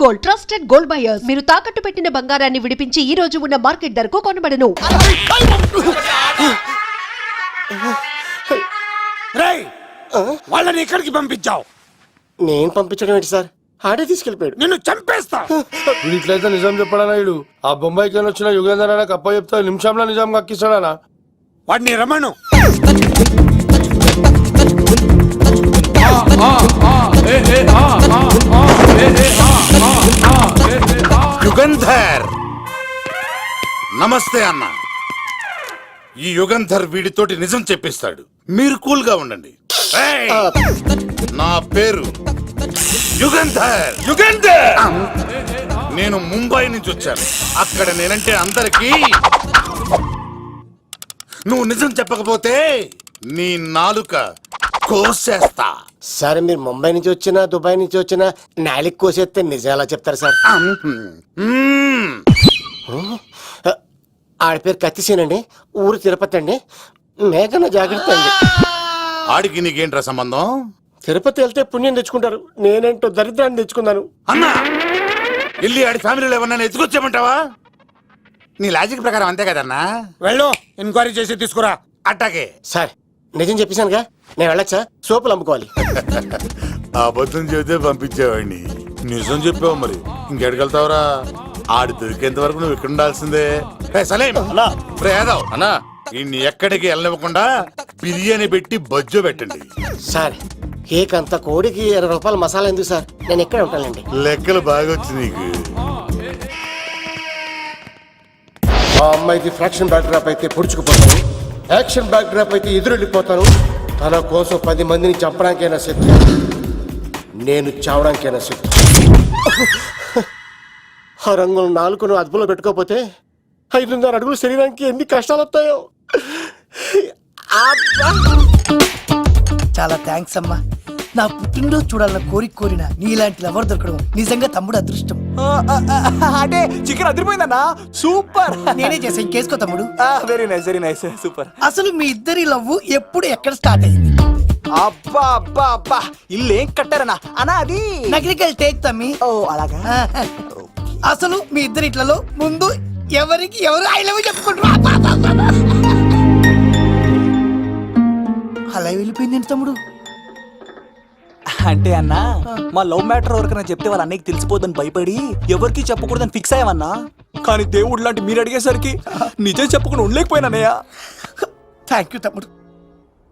Gold, trusted gold buyers. మీరు తాకట్టు పెట్టిన బంగారాన్ని విడిపించి ఈ రోజు ఉన్న మార్కెట్ ధరకు కొనబడను. వాళ్ళని ఎక్కడికి పంపించావు? నేను పంపించడం ఏంటి సార్, ఆడే తీసుకెళ్ళిపోయాడు. నిన్ను చంపేస్తా. ఇట్లయితే నిజం చెప్పడానా? ఇడు ఆ బొంబాయికి వచ్చిన యుగేందర్ అన్న కప్ప చెప్తా నిమిషంలో నిజం కక్కిస్తాడా? వాడిని రమణు. యుగంధర్ నమస్తే అన్న. ఈ యుగంధర్ వీడితోటి నిజం చెప్పిస్తాడు, మీరు కూల్ గా ఉండండి. నా పేరు యుగంధర్. యుగంధర్ నేను ముంబై నుంచి వచ్చాను. అక్కడ నేనంటే అందరికీ. నువ్వు నిజం చెప్పకపోతే నీ నాలుక కోసేస్తా. సార్ మీరు ముంబై నుంచి వచ్చినా దుబాయ్ నుంచి వచ్చినా నాలిక్ కోసేస్తే నిజం ఎలా చెప్తారు సార్? ఆడి పేరు కత్తిసేనండి, ఊరు తిరుపతి అండి. మేఘన జాగ్రత్త అండి. ఆడికి నీకేంట్రా సంబంధం? తిరుపతి వెళ్తే పుణ్యం తెచ్చుకుంటారు, నేనేంటో దరిద్రాన్ని తెచ్చుకున్నాను. అన్నా వెళ్ళి ఆడి ఫ్యామిలీలో ఎవరన్నా ఎత్తుకొచ్చామంటావా? నీ లాజిక్ ప్రకారం అంతే కదన్నా. వెళ్ళు, ఎంక్వైరీ చేసి తీసుకురా. అట్టాగే సార్ నిజం చెప్పేశానుగా, నేను వెళ్ళొచ్చా? సోపులు అమ్ముకోవాలి. అబద్ధం చెబితే పంపించేవాడిని, నిజం చెప్పావు మరి ఇంకెడగలుగుతావురా? ఆడి దొరికేంత వరకు నువ్వు ఇక్కడ ఉండాల్సిందే. అన్నా ఇన్ని ఎక్కడికి వెళ్ళనివ్వకుండా బిర్యానీ పెట్టి బజ్జో పెట్టండి. సార్ కేక్ అంత కోడికి 20 రూపాయల మసాలా ఎందుకు సార్, నేను ఎక్కడ ఉంటానండి. లెక్కలు బాగా వచ్చి నీకు. ఆ అమ్మాయిది ఫ్రాక్షన్ బ్యాక్ డ్రాప్ అయితే పొడుచుకుపోతాను, యాక్షన్ బ్యాక్ డ్రాప్ అయితే ఎదురెళ్ళిపోతాను. తన కోసం 10 మందిని చంపడానికైనా సిద్ధం, నేను చావడానికైనా సిద్ధం. ఆ రంగులు 4 అదుపులో పెట్టుకోకపోతే 5.5 అడుగులు శరీరానికి ఎన్ని కష్టాలు వస్తాయో. చాలా థ్యాంక్స్ అమ్మా. నా పుట్టినరోజు చూడాలన్న కోరిన నీలాంటి లవర్ దొరకడం నిజంగా తమ్ముడు అదృష్టం. అంటే చికెన్ అదిరిపోయిందన్నా, సూపర్. నేనే చేసా, ఇంకేసుకో తమ్ముడు. Very nice, very nice, super. అసలు మీ ఇద్దరి లవ్ ఎప్పుడు ఎక్కడ స్టార్ట్ అయింది? అబ్బా అబ్బా అబ్బా, ఇల్లు ఏం కట్టారన్నా అన్నా? అది నగరికల్ టేక్ తమ్మి. ఓ అలాగా. అసలు మీ ఇద్దరి ఇట్లలో ముందు ఎవరికి ఎవరు ఐ లవ్ చెప్పుకుంటారు? అలా వెళ్ళిపోయింది తమ్ముడు. అంటే అన్నా మా లవ్ మ్యాటర్ ఎవరికైనా చెప్తే వాళ్ళ అన్నయ్యకి తెలిసిపోద్దని భయపడి ఎవరికి చెప్పకూడదని ఫిక్స్ అయ్యామన్నా. కానీ దేవుడు లాంటి మీరు అడిగేసరికి నిజం చెప్పకుండా ఉండలేకపోయినానయ్యా. థ్యాంక్ యూ తమ్ముడు.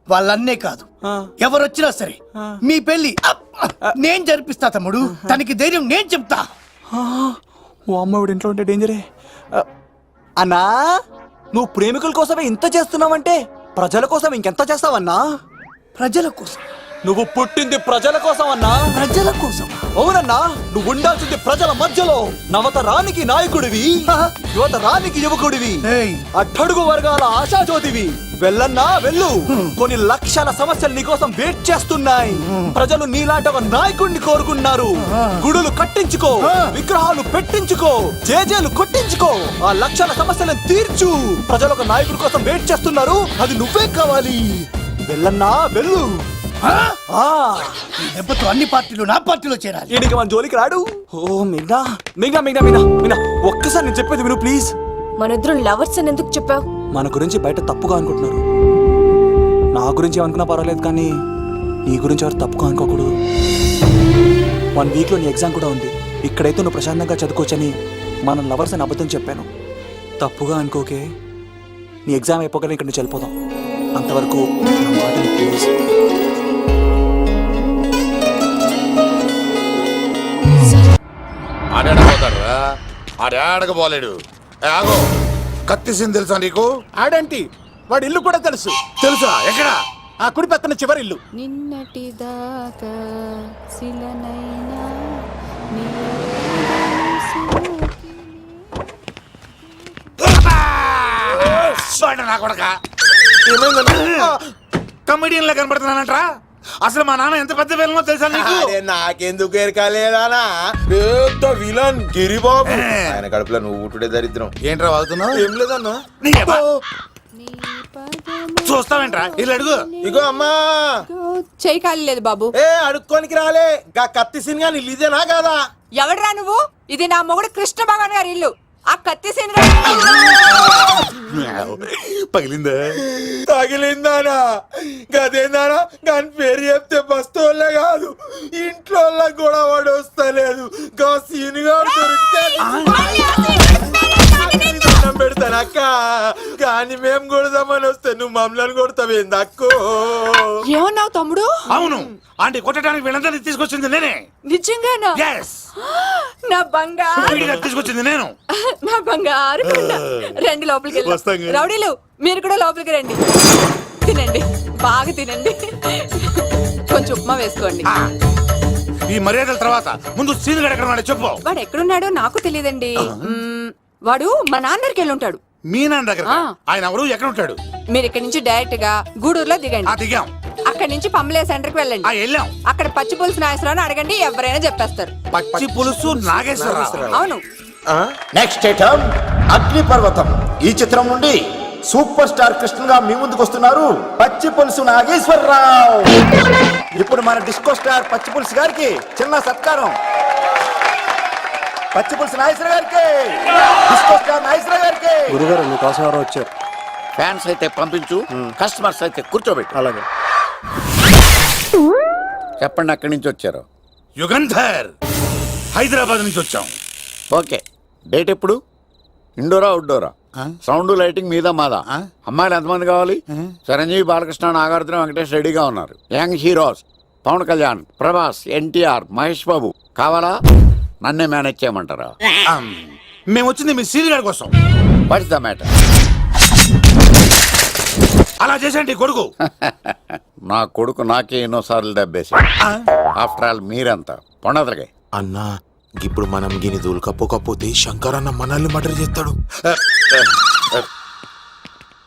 వాళ్ళన్నే కాదు, ఎవరు వచ్చినా సరే మీ పెళ్లి నేను జరిపిస్తా తమ్ముడు. తనకి ధైర్యం నేను చెప్తా. ఓ అమ్మాయిడు ఇంట్లో ఉంటే డేంజరే. అన్నా నువ్వు ప్రేమికుల కోసమే ఇంత చేస్తున్నావంటే ప్రజల కోసం ఇంకెంత చేస్తావన్నా? ప్రజల కోసం. నువ్వు పుట్టింది ప్రజల కోసం అన్నా. ప్రజల కోసం? అవునన్నా, నువ్వు ఉండాల్సింది ప్రజల మధ్యలో. నవతరానికి నాయకుడివి, యువతరానికి యువకుడివి, అట్టడుగు వర్గాల ఆశాజ్యోతివి. వెళ్ళన్నా వెళ్ళు, కొన్ని లక్షల సమస్యలు నీకోసం వెయిట్ చేస్తున్నాయి. ప్రజలు నీలాంటి ఒక నాయకుడిని కోరుకున్నారు. గుడులు కట్టించుకో, విగ్రహాలు పెట్టించుకో, జేజేలు కొట్టించుకో, ఆ లక్షల సమస్యలను తీర్చు. ప్రజలు ఒక నాయకుడి కోసం వెయిట్ చేస్తున్నారు, అది నువ్వే కావాలి. వెళ్ళన్నా వెళ్ళు. దెబ్బతో అన్ని పార్టీలు నా పార్టీలో చేరాలి. ఈడికి మన జోలికి రాడు. ఓ మిగ్నా మిగ్నా మిగ్నా మిగ్నా మిగ్నా, ఒక్కసారి నేను చెప్పేది విను ప్లీజ్. మనిద్దరం లవర్స్ అని ఎందుకు చెప్పావు? మన గురించి బయట తప్పుగా అనుకుంటున్నారు. నా గురించి ఏమనుకున్నా పర్వాలేదు, కానీ నీ గురించి ఎవరు తప్పుగా అనుకోకూడదు. 1 వీక్లో నీ ఎగ్జామ్ కూడా ఉంది. ఇక్కడైతే నువ్వు ప్రశాంతంగా చదువుకోవచ్చని మనం లవర్స్ అని అబద్ధం చెప్పాను. తప్పుగా అనుకోకే. నీ ఎగ్జామ్ అయిపోగానే ఇక్కడ నుంచి వెళ్ళిపోదాం. అంతవరకు ప్లీజ్. ఆడాడపోతాడురా, ఆడాడకపోలేడు. ఆగో, కత్తిసింది తెలుసా నీకు? ఆడంటి వాడి ఇల్లు కూడా తెలుసు. తెలుసా? ఎక్కడ? ఆ కుడి పక్కన చివరి ఇల్లు. నిన్నటి దాకా శిలనైనా కమెడియన్ లా కనబడుతున్నానంట్రా. అసలు మా నాన్న ఎంత పెద్ద విలనో తెలుసా నీకు? నాకెందుకు ఎరకాలేదానా? పెద్ద విలన్ గిరిబాబు. ఆయన కడుపులో నువ్వు ఊటుడే దరిద్రం. ఏంట్రా వాగుతున్నావు? ఏం లేదన్నా. చూస్తావేంట్రా ఇల్లు అడుగు. ఇగో అమ్మా చేయి ఖాళీ లేదు బాబు. ఏ అడుక్కోనికి రాలే గా కత్తి సినిమా నీళ్ళు ఇదేనా కాదా? ఎవడరా నువ్వు? ఇది నా మొగుడు కృష్ణ భగవాన్ గారి ఇల్లు. ఆ కత్తి సీన్ పగిలిందా? తగిలిందానా? గదేందానా? దాని పేరు చెప్తే బస్తోళ్ళే కాదు ఇంట్లో కూడా వాడు వస్తలేదు. గా సీనుగా దొరికితే దండం పెడతాను అక్క. కానీ మేము కొడదామని వస్తే నువ్వు మమ్మల్ని కొడతావేంది అక్కో? ఏమన్నావు తమ్ముడు? అవును, ఆంటీ కొట్టడానికి వీళ్ళందరినీ తీసుకొచ్చింది నేనే. నిజంగానా? Yes. నా బంగారు వీడిగా తీసుకొచ్చింది నేను. నా బంగారు కొండ. రండి లోపలికి వస్తాం వెళ్దాం. కదా. రౌడీలు మీరు కూడా లోపలికి రండి. తినండి, బాగా తినండి. కొంచెం ఉప్మా వేసుకోండి. ఈ మర్యాదల తర్వాత ముందు సీన్ గడ ఎక్కడ ఉన్నాడో చెప్పు. వాడు ఎక్కడున్నాడో నాకు తెలియదండి. వాడు మా నాన్నకి వెళ్ళి ఉంటాడు. మీ నాన్న దగ్గర ఆ. ఆయన ఎవరు ఎక్కడ ఉంటాడు? మీరు ఇక్కడ నుంచి డైరెక్ట్ గా గూడూరులో దిగండి. దిగాం. అక్కడ నుంచి పంబలే సెంటర్ కి వెళ్ళండి. వెళ్ళాం. అక్కడ పచ్చి పులుసు నాగేశ్వరరావు అడగండి, ఎవరైనా చెప్పేస్తారు. పచ్చి పులుసు నాగేశ్వరరావు. అవును. నెక్స్ట్ ఐటమ్ అగ్నిపర్వతం. ఈ చిత్రం నుండి సూపర్ స్టార్ కృష్ణగా మీ ముందుకు వస్తున్నారు పచ్చి పులుసు నాగేశ్వరరావు. ఇప్పుడు మన డిస్కో స్టార్ పచ్చి పులుసు గారికి చిన్న సత్కారం. పచ్చి పులుసు నాగేశ్వర గారికి, డిస్కో స్టార్ నాగేశ్వర గారికి. గురుగారు మీకోసం ఎవరో వచ్చారు. ఫ్యాన్స్ అయితే పంపించు, కస్టమర్స్ అయితే కూర్చోబెట్టు. అలాగే. చెప్పండి ఎక్కడి నుంచి వచ్చారు? యుగంధర్, హైదరాబాద్ నుంచి వచ్చాం. ఓకే, డేట్ ఎప్పుడు? ఇండోరా అవుట్డోరా? సౌండ్ లైటింగ్ మీద మాదా? అమ్మాయిలు ఎంతమంది కావాలి? చిరంజీవి, బాలకృష్ణ, నాగార్జున, వెంకటేష్ రెడీగా ఉన్నారు. యంగ్ హీరోస్ పవన్ కళ్యాణ్, ప్రభాస్, ఎన్టీఆర్, మహేష్ బాబు కావాలా? నన్నే మేనేజ్ చేయమంటారా? మేము వచ్చింది మీ సీన్ గడ కోసం. What's the matter? అలా చేసేయండి కొడుకు. నా కొడుకు నాకే ఎన్నోసార్లు దెబ్బేసి. ఆఫ్టర్ ఆల్ మీరంతా పొండదలకే. అన్నా ఇప్పుడు మనం గిని దూల్కపోకపోతే శంకర్ అన్న మనల్ని మర్డర్ చేస్తాడు.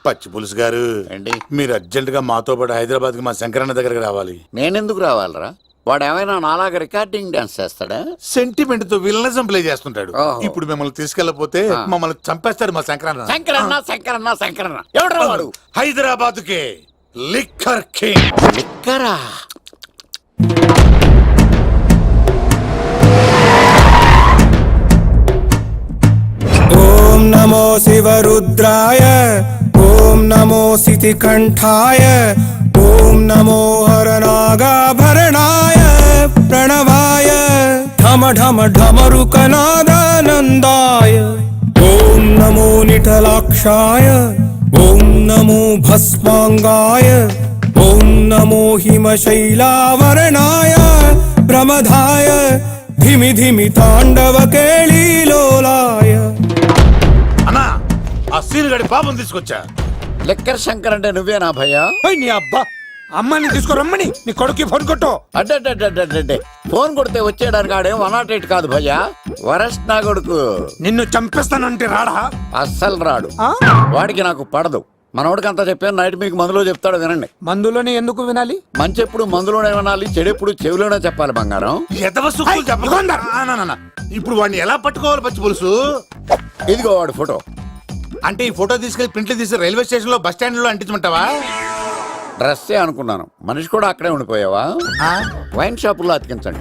పచ్చి పులుసు గారు ఏంటి? మీరు అర్జెంట్ గా మాతో పాటు హైదరాబాద్ కి మా శంకరన్న దగ్గరికి రావాలి. నేనెందుకు రావాలరా? వాడు ఏమైనా నాలాగా రికార్డింగ్ డాన్స్ చేస్తాడా? సెంటిమెంట్ తో విలనిజం ప్లే చేస్తుంటాడు. ఓహో. ఇప్పుడు మిమ్మల్ని తీసుకెళ్లపోతే మమ్మల్ని చంపేస్తాడు మా శంకరన్న. శంకరన్న శంకరన్న శంకరన్న ఎవడు వాడు? హైదరాబాద్ కే లిక్కర్ కింగ్. లిక్కరా? ఓం నమో శివరుద్రాయ, ఓం నమో సితికంఠాయ, ఓం నమో హరనాగాభరణాయ ప్రణవాయ ఢమ ఢమ ఢమరుకనాదానందాయ. ఓం నమో నిఠలాక్షాయ, ఓం నమో భస్మాంగాయ, ఓం నమో హిమశైలావరణాయ ప్రమదాయ ధిమి ధిమి తాండవ కేళీలోలాయ. అన్నా, ఆ సీన్ గడి పాపం తీసుకొచ్చా. లిక్కర్ శంకర్ అంటే నువ్వేనా భయ్యా? నీ అబ్బా అమ్మని తీసుకురమ్మని నీ కొడుకు ఫోన్ కొట్టు. అడ్డే ఫోన్ కొడితే వచ్చేయడానికి ఆడేం 108 కాదు భయ్యా, వరస్ట్ నా కొడుకు. నిన్ను చంపేస్తానంటే రాడా? అస్సలు రాడు. వాడికి నాకు పడదు. మనోడికి అంతా చెప్పాను, నైట్ మీకు మందులో చెప్తాడు వినండి. మందులోనే ఎందుకు వినాలి? మంచి ఎప్పుడు మందులోనే వినాలి, చెడెప్పుడు చెవిలోనే చెప్పాలి బంగారం. ఎదవ సుక్కులు చెప్పకుండా. ఇప్పుడు వాడిని ఎలా పట్టుకోవాలి పచ్చి పులుసు? ఇదిగో వాడు ఫోటో. అంటే ఈ ఫోటో తీసుకెళ్లి ప్రింట్లు తీసి రైల్వే స్టేషన్ లో బస్ స్టాండ్ లో అంటించమంటావా? డ్రెస్సే అనుకున్నాను, మనిషి కూడా అక్కడే ఉండిపోయావా? వైన్ షాపుల్లో అతికించండి.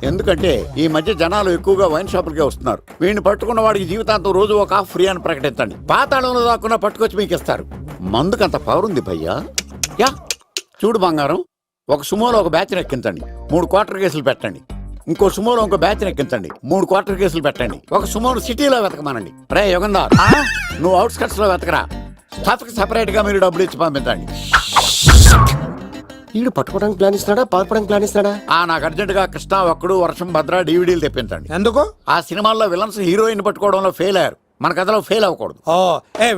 ఎందుకంటే ఈ మధ్య జనాలు ఎక్కువగా వైన్ షాపులకే వస్తున్నారు. వీడిని పట్టుకున్న వాడికి జీవితాంతం రోజు ఒక ఆఫ్ ఫ్రీ అని ప్రకటించండి. పాతాళంలో దాక్కున్నా పట్టుకొచ్చి మీకు ఇస్తారు. మందుకంత పవర్ ఉంది భయ్యా. యా చూడు బంగారం, ఒక సుమోలో ఒక బ్యాచ్ ఎక్కించండి, 3 క్వార్టర్ కేసులు పెట్టండి. ఇంకో సుమోలో ఇంకో బ్యాచ్ ఎక్కించండి, 3 క్వార్టర్ కేసులు పెట్టండి. ఒక సుమోను సిటీలో వెతకమానండి. రే యుగంధర్, నువ్వు అవుట్స్కట్స్ లో వెతకరా. స్టాఫ్ కి సెపరేట్ గా మీరు డబ్బులు ఇచ్చి పంపించండి. వీడు పట్టుకోవడానికి ప్లాన్ ఇస్తున్నాడా, పారిపోవడానికి ప్లాన్ ఇస్తున్నాడా? నాకు అర్జెంట్ గా కృష్ణ, ఒక్కడు, వర్షం, భద్ర డివిడీలు తెప్పించండి. ఎందుకు? ఆ సినిమాల్లో విలన్స్ హీరోయిన్ పట్టుకోవడంలో ఫెయిల్ అయ్యారు, మన కథలో ఫెయిల్ అవ్వకూడదు.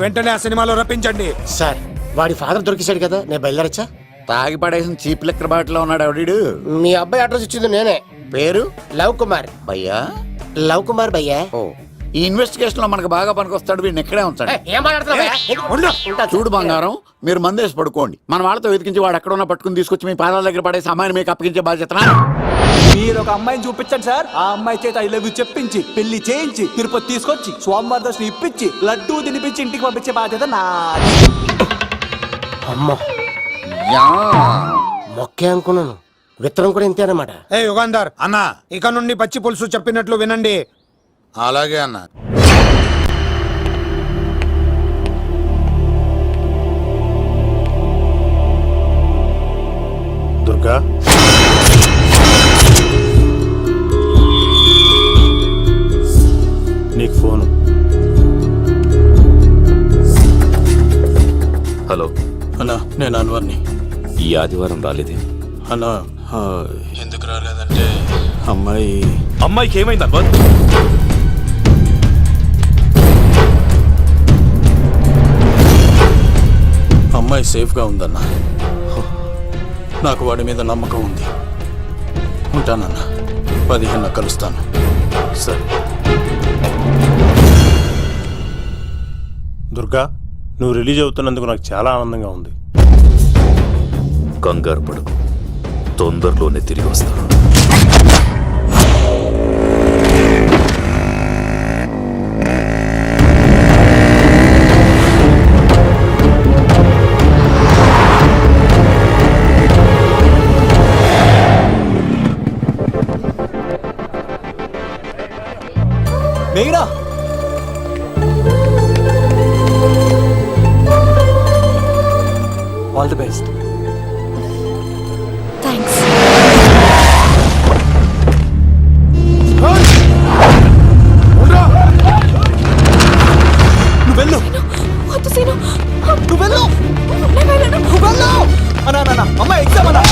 వెంటనే ఆ సినిమాలో రప్పించండి. సార్ వాడి ఫాదర్ దొరికేశాడు కదా, నేను బయలుదేరచ్చా? తాగి పడేసిన చీప్ లెక్కర్ బాటిలో ఉన్నాడు ఎవడీడు. మీ అబ్బాయి అడ్రస్ ఇచ్చింది నేనే. పేరు? లవ్ కుమార్. భయ్యా? లవ్ కుమార్ భయ్యా. ఓ, ఈ ఇన్వెస్టిగేషన్ లో మనకు బాగా పనికొస్తాడు, వీడిని ఎక్కడే ఉంచండి. చూడు బంగారం, మీరు మందేసి పడుకోండి. మన వాళ్ళతో వెతికించి వాడు ఎక్కడ ఉన్నా పట్టుకుని తీసుకొచ్చి మీ పాదాల దగ్గర పడేసి అమ్మాయిని మీకు అప్పగించే బాధ్యత. మీరు ఒక అమ్మాయిని చూపించండి సార్. ఆ అమ్మాయి చేత ఐ లవ్ యూ చెప్పించి పెళ్లి చేయించి తిరుపతి తీసుకొచ్చి స్వామివారి దర్శనం ఇప్పించి లడ్డూ తినిపించి ఇంటికి పంపించే బాధ్యత నాది. అమ్మ యా మొక్కే అనుకున్నాను, విత్తనం కూడా ఇంతే అన్నమాట. ఏ యుగాంధర్, అన్నా ఇక నుండి పచ్చి పులుసు చెప్పినట్లు వినండి. అలాగే అన్న. దుర్గా, నీకు ఫోను. హలో అన్నా, నేను అన్వర్ని. ఈ ఆదివారం రాలేదే? అన్నా, ఎందుకు రాలేదంటే అమ్మాయికి ఏమైంది అన్వర్? అమ్మాయి సేఫ్గా ఉందన్నా. నాకు వాడి మీద నమ్మకం ఉంది. ఉంటానన్నా, 15 కలుస్తాను. సరే. దుర్గా, నువ్వు రిలీజ్ అవుతున్నందుకు నాకు చాలా ఆనందంగా ఉంది. కంగారు పడకు, తొందరలోనే తిరిగి వస్తాను. మేఘనా, ఆల్ ది బెస్ట్. థ్యాంక్స్. నువ్వు వెళ్ళు, వద్దు సీను. నువ్వు వెళ్ళు, నేను వెళ్ళను. నువ్వు వెళ్ళు. అన్నా అమ్మాయి ఎగ్జామ్ అన్నా.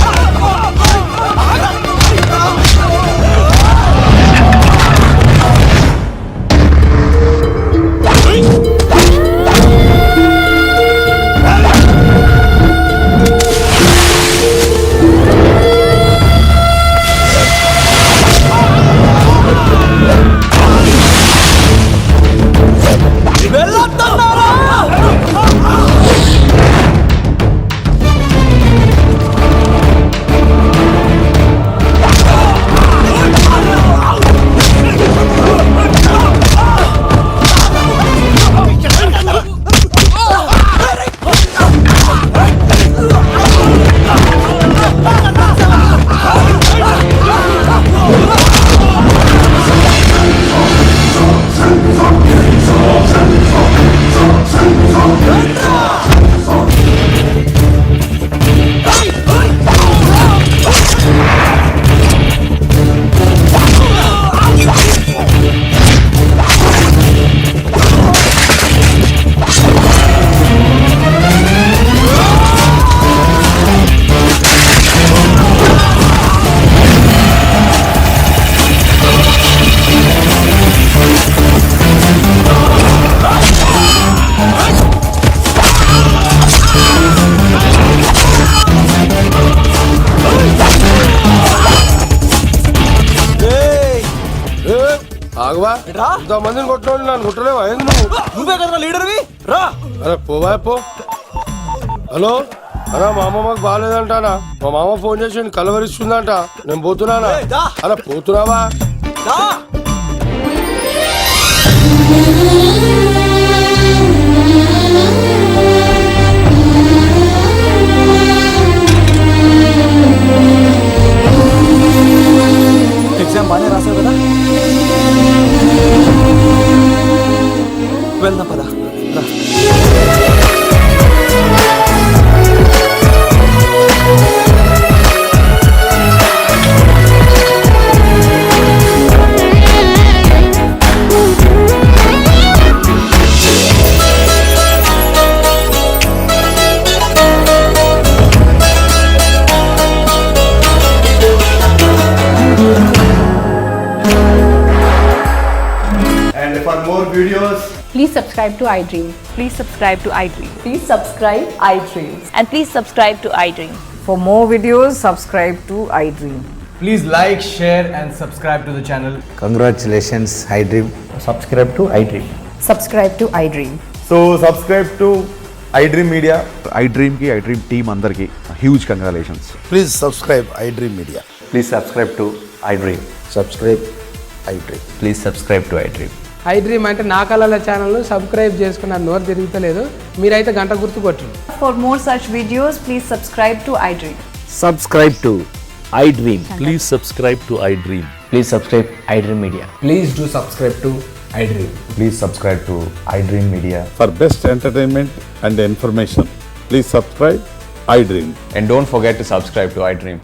ఆగవా, ఇంతమందిని కొట్టినోళ్ళు నన్ను కొట్టలేవా? ఏంది నువ్వు? నువ్వే కదా లీడర్వి, రా. అరే పోవా పో. హలో అన్నా, మా అమ్మమ్మకి బాగాలేదంటానా? మా మామ ఫోన్ చేసి కలవరిస్తుందంట. నేను పోతున్నానా? అలా పోతున్నావా? ఎగ్జామ్ బాగానే రాసావు కదా? వెళ్దాం పదా, రా. Please subscribe to iDream. Please subscribe to iDream. Please subscribe iDream. And please subscribe to iDream. For more videos, subscribe to iDream. Please like, share and subscribe to the channel. Congratulations, iDream. Subscribe to iDream. Subscribe to iDream. So subscribe to iDream Media. iDream ki iDream team andarki huge congratulations. Please subscribe iDream media. Please subscribe to iDream. Subscribe iDream. Please subscribe to iDream. I dream అంటే నా కళల channel subscribe చేసుకున్న నోరు తిరుగుతలేదు. మీరైతే గంట గుర్తు కొట్టండి. For more such videos, please subscribe to iDream. Subscribe to iDream. Please subscribe to iDream. Please subscribe iDream Media. Please do subscribe to iDream. Please subscribe to iDream Media. For best entertainment and information, please subscribe iDream. And don't forget to subscribe to iDream.